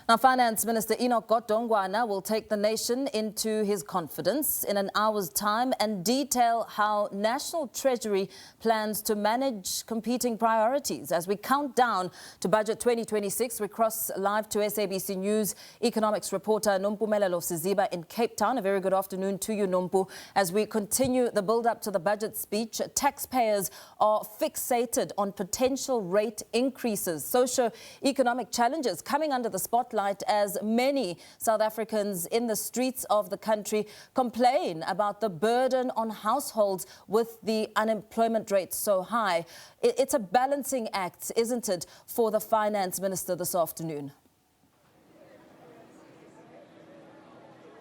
Now, Finance Minister Enoch Godongwana will take the nation into his confidence in an hour's time and detail how National Treasury plans to manage competing priorities. As we count down to Budget 2026, we cross live to SABC News Economics reporter Nompumelelo Siziba in Cape Town. A very good afternoon to you, Nompu. As we continue the build-up to the budget speech, taxpayers are fixated on potential rate increases. Socio-economic challenges coming under the spotlight as many South Africans in the streets of the country complain about the burden on households with the unemployment rate so high. It's a balancing act, isn't it, for the Finance Minister this afternoon?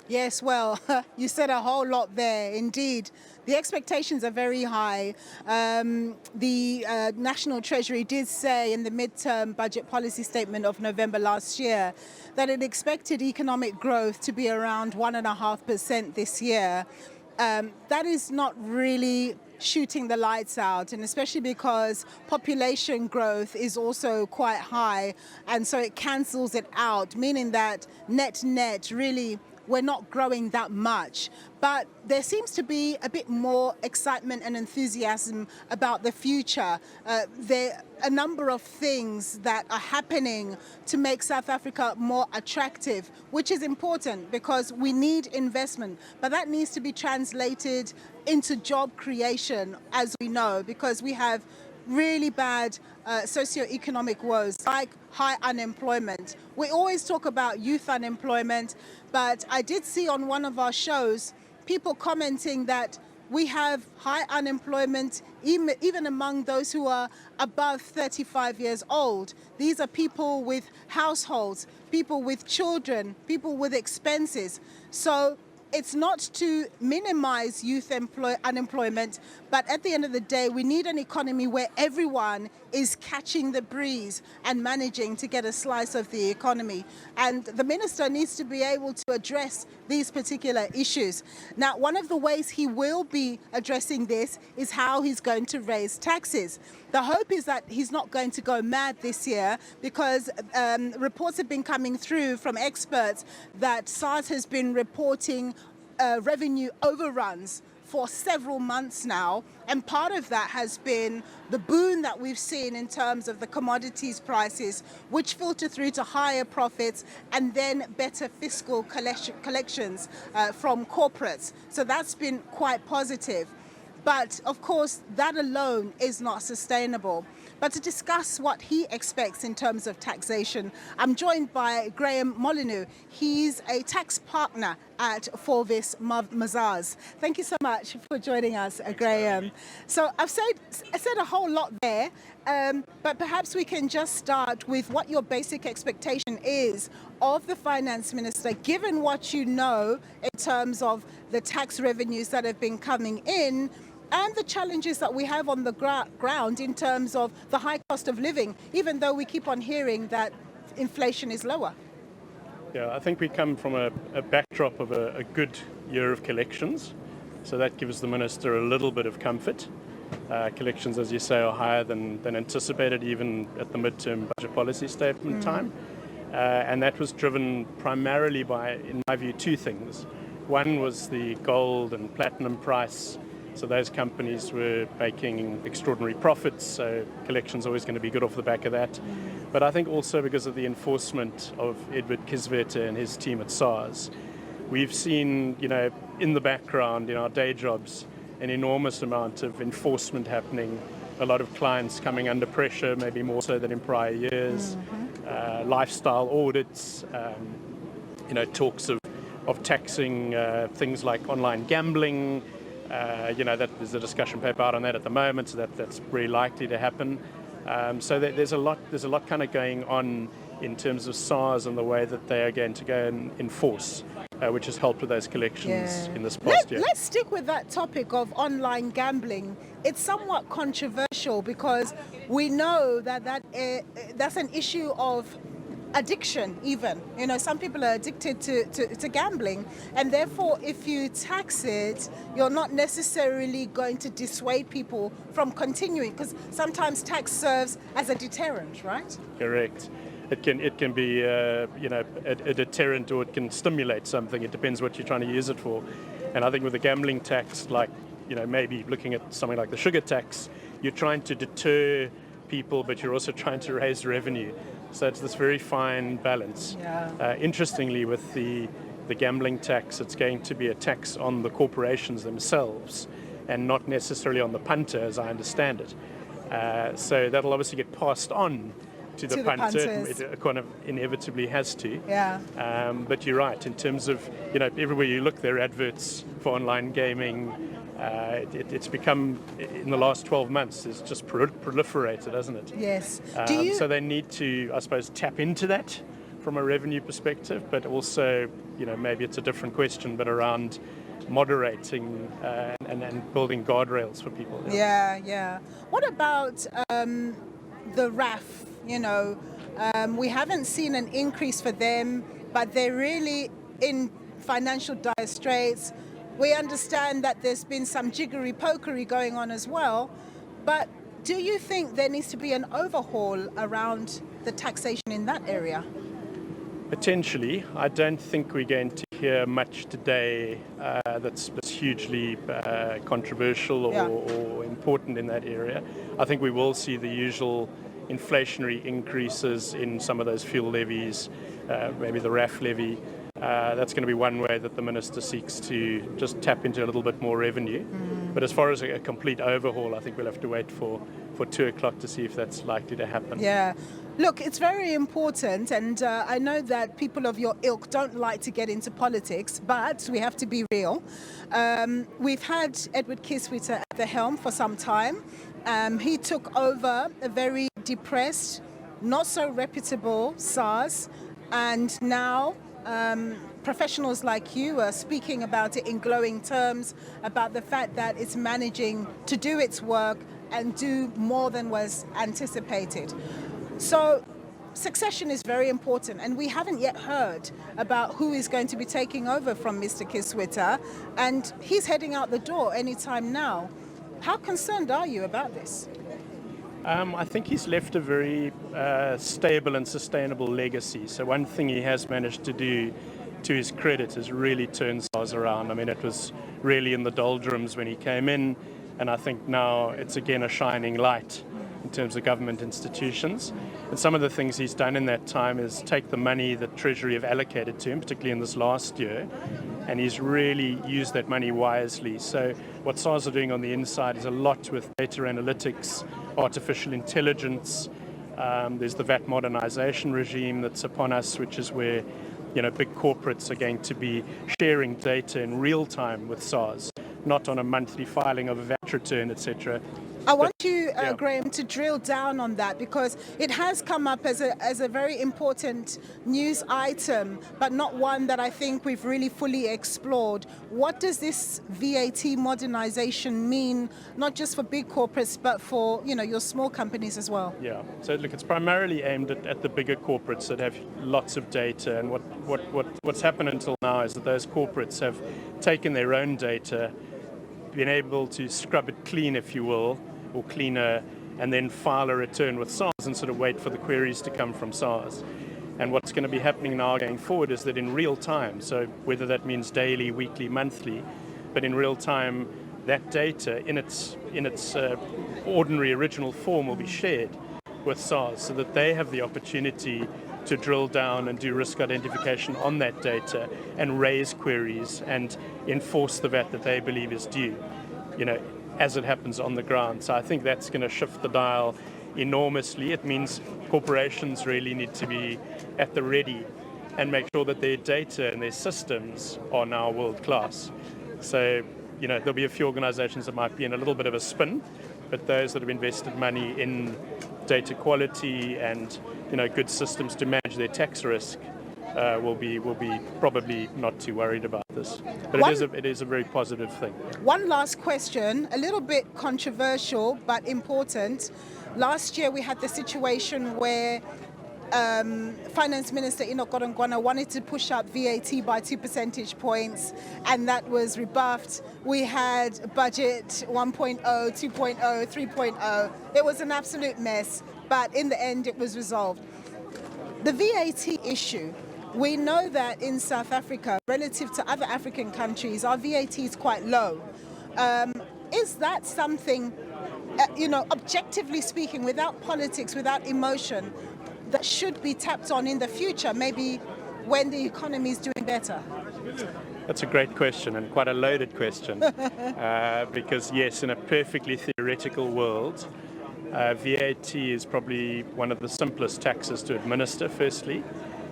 Yes, well, you said a whole lot there. Indeed, the expectations are very high. The National Treasury did say in the midterm budget policy statement of November last year that it expected economic growth to be around 1.5% this year. That is not really shooting the lights out, and especially because population growth is also quite high, and so it cancels it out, meaning that net really we're not growing that much. But there seems to be a bit more excitement and enthusiasm about the future. There are a number of things that are happening to make South Africa more attractive, which is important because we need investment. But that needs to be translated into job creation, as we know, because we have really bad socio-economic woes like high unemployment. We always talk about youth unemployment, but I did see on one of our shows people commenting that we have high unemployment even among those who are above 35 years old. These are people with households, people with children, people with expenses. So it's not to minimize youth unemployment, but at the end of the day, we need an economy where everyone is catching the breeze and managing to get a slice of the economy. And the minister needs to be able to address these particular issues. Now, one of the ways he will be addressing this is how he's going to raise taxes. The hope is that he's not going to go mad this year because reports have been coming through from experts that SARS has been reporting revenue overruns for several months now, and part of that has been the boon that we've seen in terms of the commodities prices, which filter through to higher profits and then better fiscal collections from corporates. So that's been quite positive. But of course, that alone is not sustainable. But to discuss what he expects in terms of taxation, I'm joined by Graham Molyneux. He's a tax partner at Forvis Mazars. Thank you so much for joining us, Graham. So I said a whole lot there, but perhaps we can just start with what your basic expectation is of the Finance Minister, given what you know in terms of the tax revenues that have been coming in, and the challenges that we have on the ground in terms of the high cost of living, even though we keep on hearing that inflation is lower. Yeah, I think we come from a backdrop of a good year of collections, so that gives the minister a little bit of comfort. Collections, as you say, are higher than anticipated, even at the midterm budget policy statement time. And that was driven primarily by, in my view, two things. One was the gold and platinum price. So those companies were making extraordinary profits, so collections are always going to be good off the back of that. But I think also because of the enforcement of Edward Kisvete and his team at SARS, we've seen, in the background, in our day jobs, an enormous amount of enforcement happening, a lot of clients coming under pressure, maybe more so than in prior years, lifestyle audits, talks of taxing things like online gambling. That there's a discussion paper out on that at the moment, so that's very likely to happen. So there's a lot kind of going on in terms of SARS and the way that they are going to go and enforce, which has helped with those collections in this past year. Let's stick with that topic of online gambling. It's somewhat controversial because we know that that's an issue of addiction even. Some people are addicted to gambling, and therefore if you tax it, you're not necessarily going to dissuade people from continuing, because sometimes tax serves as a deterrent, right? Correct. it can be a deterrent, or it can stimulate something. It depends what you're trying to use it for. And I think with a gambling tax, like maybe looking at something like the sugar tax, you're trying to deter people, but you're also trying to raise revenue. So it's this very fine balance. Yeah. Interestingly, with the gambling tax, it's going to be a tax on the corporations themselves and not necessarily on the punter, as I understand it. So that'll obviously get passed on to the punter. It kind of inevitably has to. Yeah. But you're right, in terms of, everywhere you look, there are adverts for online gaming. It's become, in the last 12 months, it's just proliferated, hasn't it? Yes. So they need to, I suppose, tap into that from a revenue perspective, but also, maybe it's a different question, but around moderating and building guardrails for people. Yeah. What about the RAF? We haven't seen an increase for them, but they're really in financial dire straits. We understand that there's been some jiggery-pokery going on as well, but do you think there needs to be an overhaul around the taxation in that area? Potentially. I don't think we're going to hear much today that's hugely controversial or important in that area. I think we will see the usual inflationary increases in some of those fuel levies, maybe the RAF levy. That's going to be one way that the minister seeks to just tap into a little bit more revenue. But as far as a complete overhaul, I think we'll have to wait for 2 o'clock to see if that's likely to happen. Yeah. Look, it's very important, and I know that people of your ilk don't like to get into politics, but we have to be real. We've had Edward Kiswita at the helm for some time. He took over a very depressed, not so reputable SARS, and now professionals like you are speaking about it in glowing terms, about the fact that it's managing to do its work and do more than was anticipated. So succession is very important, and we haven't yet heard about who is going to be taking over from Mr. Kiswita, and he's heading out the door anytime now. How concerned are you about this? I think he's left a very stable and sustainable legacy. So one thing he has managed to do, to his credit, is really turn SARS around. I mean, it was really in the doldrums when he came in, and I think now it's again a shining light in terms of government institutions. And some of the things he's done in that time is take the money that Treasury have allocated to him, particularly in this last year, and he's really used that money wisely. So what SARS are doing on the inside is a lot with data analytics, artificial intelligence. There's the VAT modernization regime that's upon us, which is where big corporates are going to be sharing data in real time with SARS, not on a monthly filing of a VAT return, etc. I want you, Graham, to drill down on that, because it has come up as a very important news item, but not one that I think we've really fully explored. What does this VAT modernization mean, not just for big corporates, but for your small companies as well? Yeah. So look, it's primarily aimed at the bigger corporates that have lots of data, and what's happened until now is that those corporates have taken their own data, been able to scrub it clean, if you will, or cleaner, and then file a return with SARS and sort of wait for the queries to come from SARS. And what's going to be happening now going forward is that in real time, so whether that means daily, weekly, monthly, but in real time, that data in its ordinary original form will be shared with SARS, so that they have the opportunity to drill down and do risk identification on that data and raise queries and enforce the VAT that they believe is due, as it happens on the ground. So I think that's going to shift the dial enormously. It means corporations really need to be at the ready and make sure that their data and their systems are now world class. So, there'll be a few organizations that might be in a little bit of a spin, but those that have invested money in data quality and good systems to manage their tax risk will be probably not too worried about this. But it is a very positive thing. One last question, a little bit controversial but important. Last year we had the situation where Finance Minister Enoch Godongwana wanted to push up VAT by 2 percentage points, and that was rebuffed. We had budget 1.0, 2.0, 3.0. It was an absolute mess, but in the end it was resolved. The VAT issue. We know that in South Africa, relative to other African countries, our VAT is quite low. Is that something, objectively speaking, without politics, without emotion, that should be tapped on in the future, maybe when the economy is doing better? That's a great question and quite a loaded question because, yes, in a perfectly theoretical world, VAT is probably one of the simplest taxes to administer, firstly,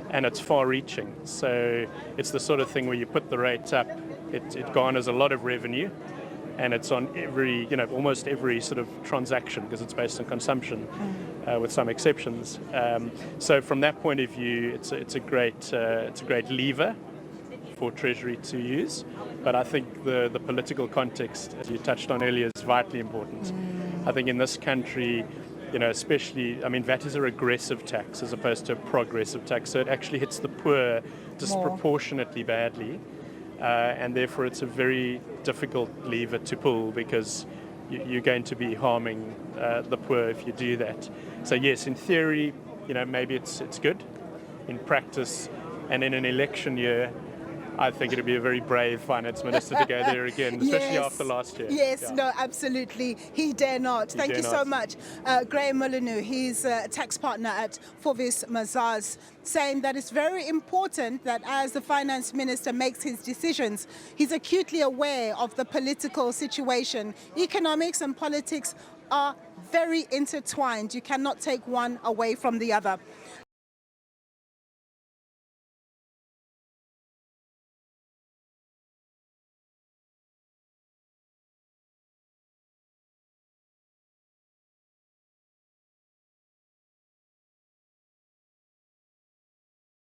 and it's far-reaching. So it's the sort of thing where you put the rate up, it garners a lot of revenue, and it's on every, almost every sort of transaction because it's based on consumption, with some exceptions. So from that point of view, it's a great lever for Treasury to use. But I think the political context, as you touched on earlier, is vitally important. I think in this country, especially, VAT is a regressive tax as opposed to a progressive tax, so it actually hits the poor disproportionately badly, and therefore it's a very difficult lever to pull because you're going to be harming the poor if you do that. So yes, in theory, maybe it's good. In practice, and in an election year, I think it would be a very brave finance minister to go there again, especially after last year. Yes, Yeah. no, absolutely. He dare not. Thank you so much. Graham Molyneux, he's a tax partner at Forvis Mazars, saying that it's very important that as the finance minister makes his decisions, he's acutely aware of the political situation. Economics and politics are very intertwined. You cannot take one away from the other.